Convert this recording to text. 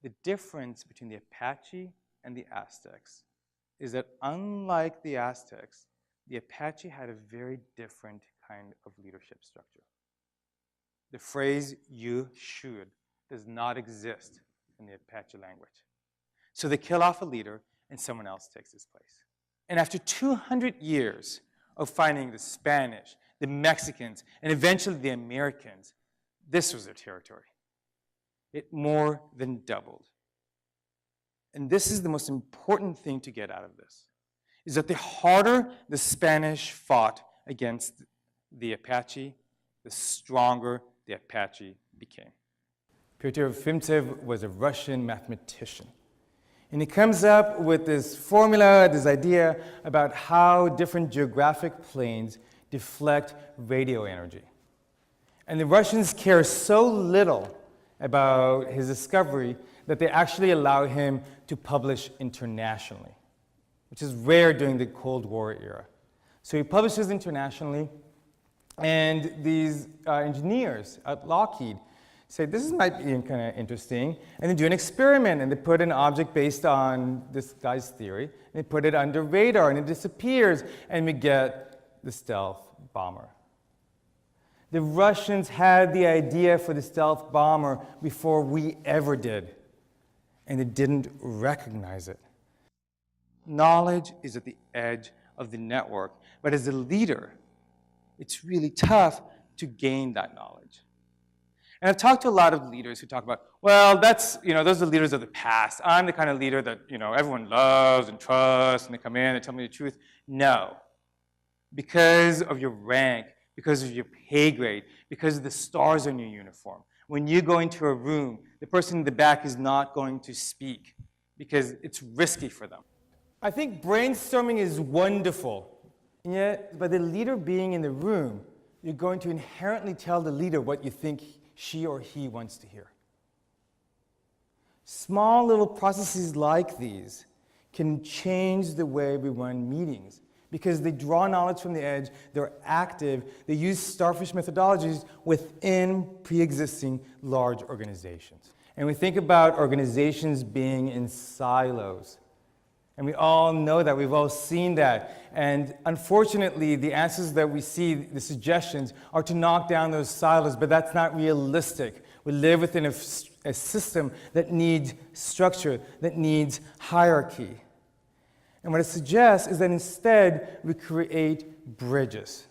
The difference between the Apache and the Aztecs is that unlike the Aztecs, the Apache had a very different kind of leadership structure. The phrase "you should" does not exist in the Apache language. So they kill off a leader and someone else takes his place. And after 200 years of finding the Spanish, the Mexicans, and eventually the Americans, this was their territory. It more than doubled. And this is the most important thing to get out of this, is that the harder the Spanish fought against the Apache, the stronger the Apache became. Pyotr Efimtsev was a Russian mathematician. And he comes up with this formula, this idea about how different geographic planes deflect radio energy. And the Russians care so little about his discovery that they actually allow him to publish internationally, which is rare during the Cold War era. So he publishes internationally, and these engineers at Lockheed say, this might be kind of interesting, and they do an experiment, and they put an object based on this guy's theory, and they put it under radar, and it disappears, and we get the stealth bomber. The Russians had the idea for the stealth bomber before we ever did, and they didn't recognize it. Knowledge is at the edge of the network, but as a leader, it's really tough to gain that knowledge. And I've talked to a lot of leaders who talk about, well, those are leaders of the past. I'm the kind of leader that, everyone loves and trusts, and they come in and tell me the truth. No. Because of your rank, because of your pay grade, because of the stars on your uniform. When you go into a room, the person in the back is not going to speak because it's risky for them. I think brainstorming is wonderful, and yet by the leader being in the room, you're going to inherently tell the leader what you think she or he wants to hear. Small little processes like these can change the way we run meetings because they draw knowledge from the edge, they're active, they use Starfish methodologies within pre-existing large organizations. And we think about organizations being in silos. And we all know that, we've all seen that. And unfortunately, the answers that we see, the suggestions, are to knock down those silos, but that's not realistic. We live within a system that needs structure, that needs hierarchy. And what it suggests is that instead, we create bridges.